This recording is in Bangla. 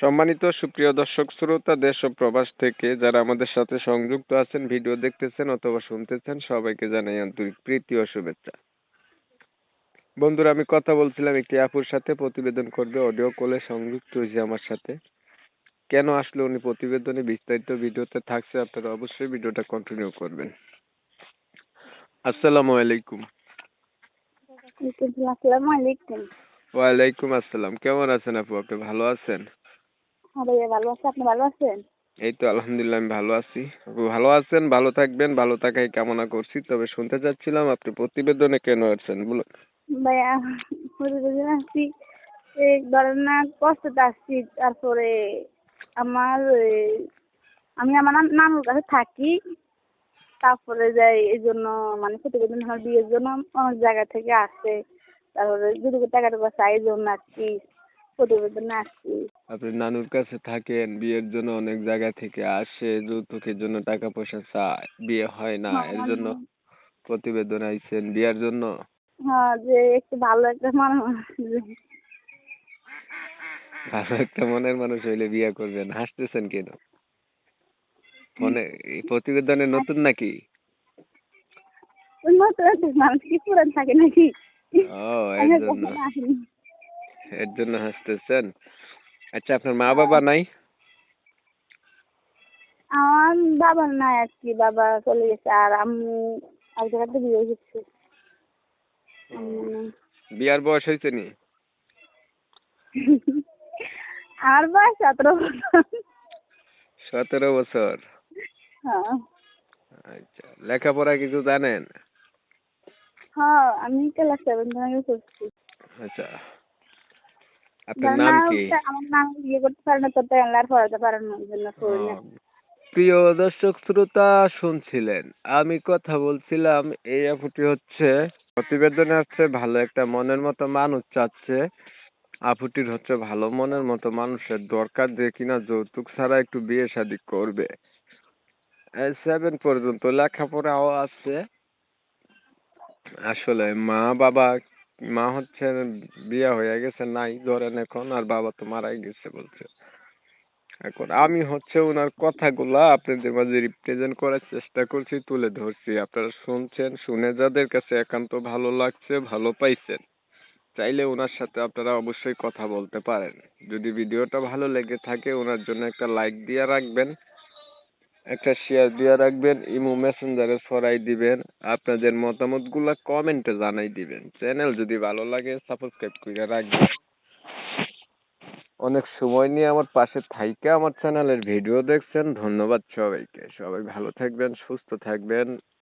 সম্মানিত সুপ্রিয় দর্শক শ্রোতা দেশ ও প্রবাস থেকে যারা আমাদের সাথে সংযুক্ত আছেন, ভিডিও দেখতেছেন অথবা শুনতেছেন, সবাইকে জানাই আন্তরিক প্রীতি ও শুভেচ্ছা। বন্ধুরা, আমি কথা বলছিলাম একটি আপুর সাথে, প্রতিবেদন করবে, অডিও কলে সংযুক্ত হয়েছে আমার সাথে। কেন আসলে উনি প্রতিবেদনে বিস্তারিত ভিডিওতে থাকছে, আপনারা অবশ্যই ভিডিওটা কন্টিনিউ করবেন। আসসালামু আলাইকুম। আসসালামু আলাইকুম। ওয়ালাইকুম আসসালাম। কেমন আছেন আপু? আপনি ভালো আছেন? হ্যাঁ ভাইয়া, ভালো আছি। আপনি ভালো আছেন? এই তো আলহামদুলিল্লাহ, আমি ভালো আছি। আপু ভালো আছেন, ভালো থাকবেন, ভালো থাকাই কামনা করছি। তবে শুনতে চাচ্ছিলাম আপনি প্রতিবেদনে কেন আসছেন বলুন। ভাইয়া, প্রতিদিন আসছি, এই ধরেন না, কষ্টতে আসছি। তারপরে আমার আমি আমার নানুর কাছে থাকি। তারপরে যাই, এই জন্য মানে প্রতিবেদন আমার বিয়ের জন্য অনেক জায়গা থেকে আসে। তারপরে যদি টাকাটা চাই, এই জন্য আসছি, প্রতিবেদনে আসছি। আপনি নানুর কাছে থাকেন, বিয়ের জন্য অনেক জায়গা থেকে আসে, যৌতুকের জন্য টাকা পয়সা চায়, বিয়ে হয় না, হ্যাঁ, এর জন্য প্রতিবেদন আইছেন বিয়ার জন্য। হ্যাঁ, যে একটু ভালো একটা মানুষ। ভালো একটা মনের মানুষ হইলে বিয়ে করবেন। হাসতেছেন কেন? মনে এই প্রতিবেদনে নতুন নাকি? মানুষ কি পুরান থাকে নাকি? ও, এর আমি জন্য কখনো আসিনি। এর জন্য হাসতেছেন। আচ্ছা, আপনার মা বাবা নাই? আমার বাবা নাই আর কি, বাবা চলে গেছে। আর আম্মু এক জায়গাতে বিয়ে হচ্ছে। আম্মু নেই। বিয়ার বয়স হয়েছে নি? আমার বয়স 17 বছর। 17 বছর। হ্যাঁ। আচ্ছা, লেখাপড়া কিছু জানেন? হ্যাঁ, আমি ক্লাস 7 থেকে করছি। আচ্ছা, আপনার নাম কি? আমার নাম বিয়ে করতে পারে না, তো আর পড়াতে পারে না, ওই জন্য করি না। প্রিয় দর্শক শ্রোতা, শুনছিলেন আমি কথা বলছিলাম, এই আপুটি হচ্ছে প্রতিবেদনে হচ্ছে ভালো একটা মনের মতো মানুষ চাচ্ছে। আপুটির হচ্ছে ভালো মনের মতো মানুষের দরকার, যে কিনা যৌতুক ছাড়া একটু বিয়ে শাদী করবে। 7 পর্যন্ত লেখাপড়াও আছে। আসলে মা হচ্ছে বিয়ে হয়ে গেছে, নাই ধরেন এখন, আর বাবা তো মারাই গেছে বলছে। এখন আমি হচ্ছে ওনার কথাগুলা আপনাদের মাঝে রিপ্রেজেন্ট করার চেষ্টা করছি, তুলে ধরছি। আপনারা শুনছেন, শুনে যাদের কাছে একান্ত ভালো লাগছে, ভালো পাইছেন, চাইলে ওনার সাথে আপনারা অবশ্যই কথা বলতে পারেন। যদি ভিডিওটা ভালো লেগে থাকে, ওনার জন্য একটা লাইক দিয়ে রাখবেন, একটা শেয়ার দিয়ে রাখবেন, ইমো মেসেঞ্জারে ছড়াই দিবেন, আপনাদের মতামতগুলা কমেন্টে জানাই দিবেন। চ্যানেল যদি ভালো লাগে সাবস্ক্রাইব করে রাখবেন। অনেক সময় নিয়ে আমার পাশে থাইকা আমার চ্যানেলের ভিডিও দেখছেন, ধন্যবাদ সবাইকে। সবাই ভালো থাকবেন, সুস্থ থাকবেন।